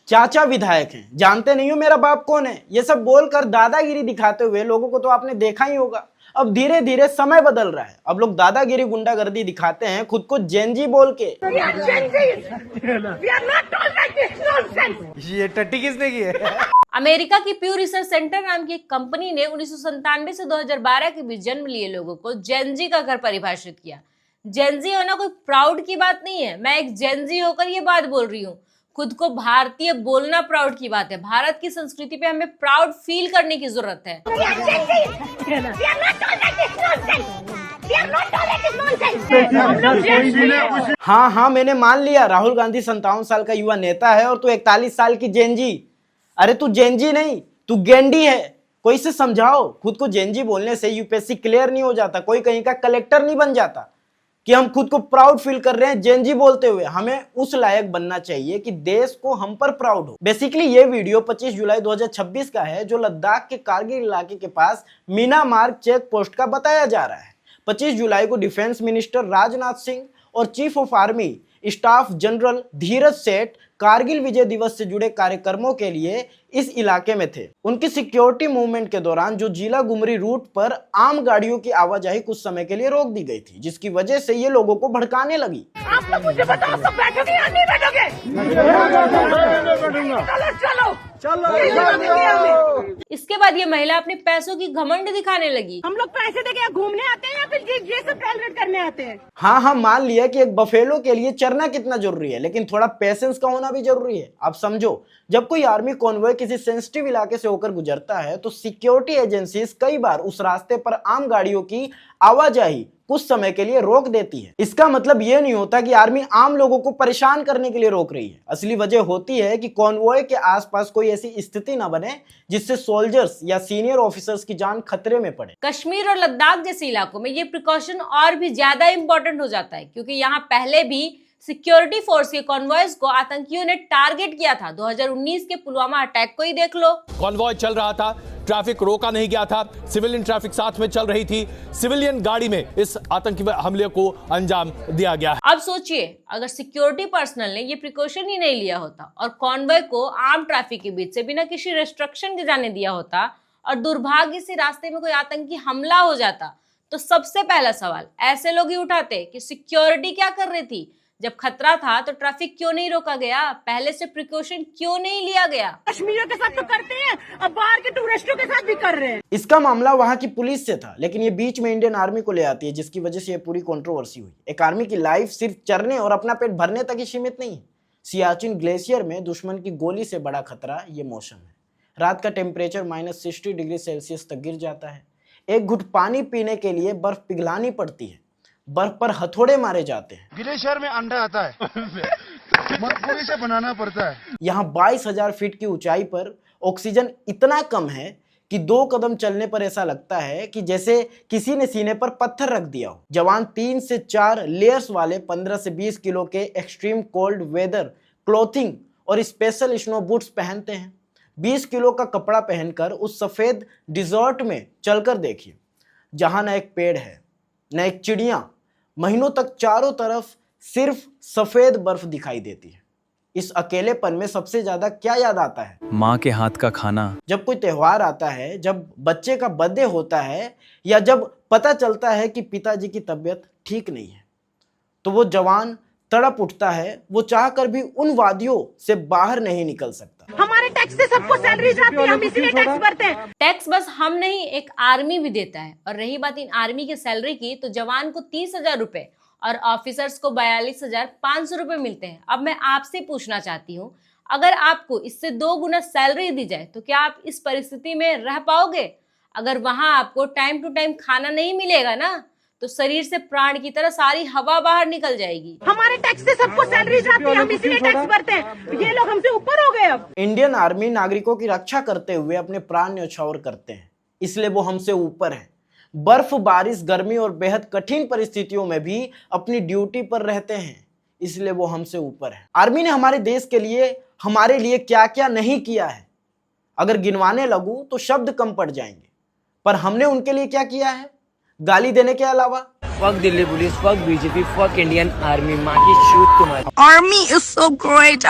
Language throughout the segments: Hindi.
चाचा विधायक हैं, जानते नहीं हो मेरा बाप कौन है, ये सब बोलकर दादागिरी दिखाते हुए लोगों को तो आपने देखा ही होगा। अब धीरे धीरे समय बदल रहा है, अब लोग दादागिरी गुंडागर्दी दिखाते हैं खुद को जेनजी बोल के। ये टट्टी किसने की है? अमेरिका की प्यू रिसर्च सेंटर नाम की एक कंपनी ने 1997 से 2012 के बीच जन्म लिए लोगों को जेनजी का घर परिभाषित किया। जेनजी होना कोई प्राउड की बात नहीं है, मैं एक जेनजी होकर ये बात बोल रही हूँ। खुद को भारतीय बोलना प्राउड की बात है। भारत की संस्कृति पे हमें प्राउड फील करने की जरूरत है। हाँ, मैंने मान लिया, राहुल गांधी 57 साल का युवा नेता है और तू 41 साल की जेनजी। अरे तू जेनजी नहीं, तू गेंडी है। कोई से समझाओ, खुद को जेनजी बोलने से यूपीएससी क्लियर नहीं हो जाता, कोई कहीं का कलेक्टर नहीं बन जाता कि हम खुद को प्राउड फील कर रहे हैं जेनजी बोलते हुए। हमें उस लायक बनना चाहिए कि देश को हम पर प्राउड हो। बेसिकली ये वीडियो 25 जुलाई 2026 का है, जो लद्दाख के कारगिल इलाके के पास मीना मार्ग चेक पोस्ट का बताया जा रहा है। 25 जुलाई को डिफेंस मिनिस्टर राजनाथ सिंह और chief of army staff general Dheeraj Seth Kargil विजय दिवस से जुड़े कार्यक्रमों के लिए इस इलाके में थे। उनकी सिक्योरिटी मूवमेंट के दौरान जो जिला गुमरी रूट पर आम गाड़ियों की आवाजाही कुछ समय के लिए रोक दी गई थी, जिसकी वजह से ये लोगों को भड़काने लगी। आप तो मुझे बताओ, सब बैठोगे या नहीं बैठोगे? चलो। इसके बाद ये महिला अपने पैसों की घमंड दिखाने लगी। हम लोग पैसे देके यहाँ घूमने आते हैं या फिर ये सब सेलिब्रेट करने आते हैं? हाँ, मान लिया कि एक बफेलो के लिए चरना कितना जरूरी है, लेकिन थोड़ा पेशेंस का होना भी जरूरी है। आप समझो, जब कोई आर्मी कॉन्वॉय किसी सेंसिटिव इलाके से होकर गुजरता है तो सिक्योरिटी एजेंसीज कई बार उस रास्ते पर आम गाड़ियों की आवाजाही कुछ समय के लिए रोक देती है। इसका मतलब ये नहीं होता कि आर्मी आम लोगों को परेशान करने के लिए रोक रही है। असली वजह होती है कि कॉन्वॉय के आसपास कोई ऐसी स्थिति न बने जिससे सोल्जर्स या सीनियर ऑफिसर्स की जान खतरे में पड़े। कश्मीर और लद्दाख जैसे इलाकों में ये प्रिकॉशन और भी ज्यादा इंपॉर्टेंट हो जाता है, क्योंकि यहाँ पहले भी सिक्योरिटी फोर्स के कॉन्वॉयज को आतंकियों ने टारगेट किया था। 2019 के पुलवामा अटैक को ही देख लो। कॉन्वॉय चल रहा था, ट्रैफिक रोका नहीं गया था, सिविलियन ट्रैफिक साथ में चल रही थी, सिविलियन गाड़ी में इस आतंकी हमले को अंजाम दिया गया। अब सोचिए, अगर सिक्योरिटी पर्सनल ने ये प्रिकॉशन ही नहीं लिया होता और कॉन्वॉय को आम ट्रैफिक के बीच से बिना किसी रेस्ट्रिक्शन के जाने दिया होता और दुर्भाग्य से रास्ते में कोई आतंकी हमला हो जाता, तो सबसे पहला सवाल ऐसे लोग ही उठाते कि सिक्योरिटी क्या कर रही थी? जब खतरा था तो ट्रैफिक क्यों नहीं रोका गया? पहले से प्रिकॉशन क्यों नहीं लिया गया? कश्मीरियों के साथ तो करते हैं, अब बाहर के टूरिस्टों के साथ भी कर रहे हैं। इसका मामला वहां की पुलिस से था, लेकिन ये बीच में इंडियन आर्मी को ले आती है, जिसकी वजह से ये पूरी कंट्रोवर्सी हुई। एक आर्मी की लाइफ सिर्फ चरने और अपना पेट भरने तक ही सीमित नहीं है। सियाचिन ग्लेशियर में दुश्मन की गोली से बड़ा खतरा ये मौसम है। रात का टेम्परेचर -60 डिग्री सेल्सियस तक गिर जाता है। एक घुट पानी पीने के लिए बर्फ पिघलानी पड़ती है, बर्फ पर हथौड़े मारे जाते हैं। ग्लेशियर में अंडा आता है, मजबूरी से बनाना पड़ता है। यहाँ 22,000 फीट की ऊंचाई पर ऑक्सीजन इतना कम है कि 2 कदम चलने पर ऐसा लगता है कि जैसे किसी ने सीने पर पत्थर रख दिया हो। जवान 3 से 4 लेयर्स वाले 15 से 20 किलो के एक्सट्रीम कोल्ड वेदर क्लोथिंग और स्पेशल स्नो बूट्स पहनते हैं। 20 किलो का कपड़ा पहनकर उस सफेद डिजर्ट में चलकर देखिए, जहां न एक पेड़ है न एक चिड़िया। महीनों तक चारों तरफ सिर्फ सफेद बर्फ दिखाई देती है। इस अकेलेपन में सबसे ज्यादा क्या याद आता है? माँ के हाथ का खाना। जब कोई त्योहार आता है, जब बच्चे का बर्थडे होता है, या जब पता चलता है कि पिताजी की तबीयत ठीक नहीं है, तो वो जवान तड़प उठता है। वो चाहकर भी उन वादियों से बाहर नहीं निकल सकता। हमारे टैक्स से सबको सैलरी जाती है, हम इसीलिए टैक्स भरते हैं। टैक्स बस हम नहीं, एक आर्मी भी देता है। और रही बात इन आर्मी की सैलरी की, तो जवान को 30,000 रुपए और ऑफिसर्स को 42,500 रुपए मिलते हैं। अब मैं आपसे पूछना चाहती हूँ, अगर आपको इससे 2 गुना सैलरी दी जाए तो क्या आप इस परिस्थिति में रह पाओगे? अगर वहां आपको टाइम टू टाइम खाना नहीं मिलेगा ना, तो शरीर से प्राण की तरह सारी हवा बाहर निकल जाएगी। हमारे टैक्स से सबको सैलरी जाती है, हम इसीलिए टैक्स भरते हैं। ये लोग हमसे ऊपर हो गए। अब इंडियन आर्मी नागरिकों की रक्षा करते हुए अपने प्राण न्यौछावर करते हैं, इसलिए वो हमसे ऊपर है। बर्फ, बारिश, गर्मी और बेहद कठिन परिस्थितियों में भी अपनी ड्यूटी पर रहते हैं, इसलिए वो हमसे ऊपर है। आर्मी ने हमारे देश के लिए, हमारे लिए क्या क्या नहीं किया है, अगर गिनवाने लगूं तो शब्द कम पड़ जाएंगे। पर हमने उनके लिए क्या किया है, गाली देने के अलावा? Fuck Delhi police, fuck BJP, fuck Indian army, माँ की शूट तुम्हारी। Army is so great.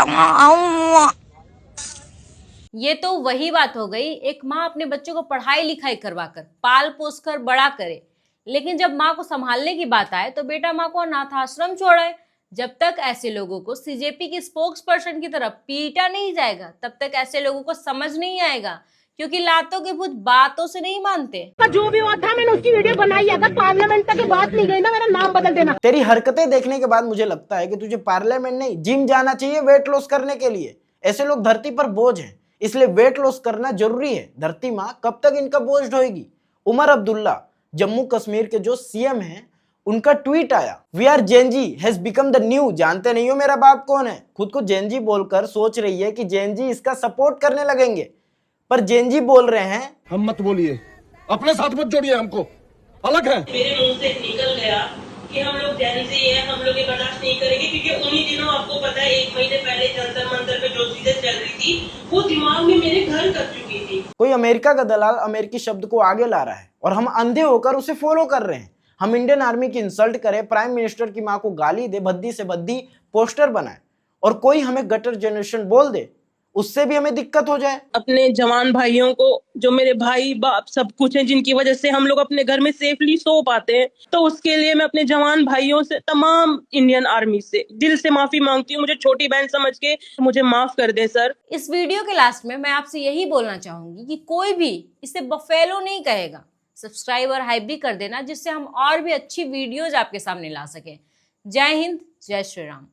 ये तो वही बात हो गई, एक माँ अपने बच्चों को पढ़ाई लिखाई करवाकर पाल पोस कर बड़ा करे, लेकिन जब माँ को संभालने की बात आए तो बेटा माँ को अनाथ आश्रम छोड़ाए। जब तक ऐसे लोगों को सीजेपी की स्पोक्स पर्सन की तरफ पीटा नहीं जाएगा तब तक ऐसे लोगों को समझ नहीं आएगा, क्योंकि लातों के भूत बातों से नहीं मानते। जो भी हुआ था मैंने उसकी वीडियो बनाई, अगर पार्लियामेंट तक बात नहीं गई ना मेरा नाम बदल देना। तेरी हरकतें देखने के बाद मुझे लगता है कि तुझे पार्लियामेंट नहीं जिम जाना चाहिए वेट लॉस करने के लिए। ऐसे लोग धरती पर बोझ हैं, इसलिए वेट लॉस करना जरूरी है। धरती माँ कब तक इनका बोझ ढोएगी। उमर अब्दुल्ला जम्मू कश्मीर के जो सीएम हैं, उनका ट्वीट आया, we are Gen Z has become the new. जानते नहीं हो मेरा बाप कौन है। खुद को जेनजी बोलकर सोच रही है कि जेनजी इसका सपोर्ट करने लगेंगे, पर जेनजी बोल रहे हैं हम मत बोलिए, अपने साथ मत जोड़िए, हमको अलग है। मेरे मुंह से निकल गया कि हम लोग जेनजी हैं, हम लोग ये बर्दाश्त नहीं करेंगे, क्योंकि उन्हीं दिनों आपको पता है 1 महीने पहले जंतर मंतर पे जो चीजें चल रही थी वो दिमाग में मेरे घर कर चुकी थी। कोई अमेरिका का दलाल अमेरिकी शब्द को आगे ला रहा है और हम अंधे होकर उसे फॉलो कर रहे हैं। हम इंडियन आर्मी की इंसल्ट करें, प्राइम मिनिस्टर की माँ को गाली दे, भद्दी से भद्दी पोस्टर बनाए और कोई हमें गटर जनरेशन बोल दे, उससे भी हमें दिक्कत हो जाए। अपने जवान भाइयों को, जो मेरे भाई बाप सब कुछ हैं, जिनकी वजह से हम लोग अपने घर में सेफली सो पाते हैं, तो उसके लिए मैं अपने जवान भाइयों से, तमाम इंडियन आर्मी से दिल से माफी मांगती हूँ। मुझे छोटी बहन समझ के मुझे माफ कर दे सर। इस वीडियो के लास्ट में मैं आपसे यही बोलना चाहूंगी कि कोई भी इसे बफेलो नहीं कहेगा। सब्सक्राइब और हाइप भी कर देना, जिससे हम और भी अच्छी वीडियोज आपके सामने ला सकें। जय हिंद, जय श्री राम।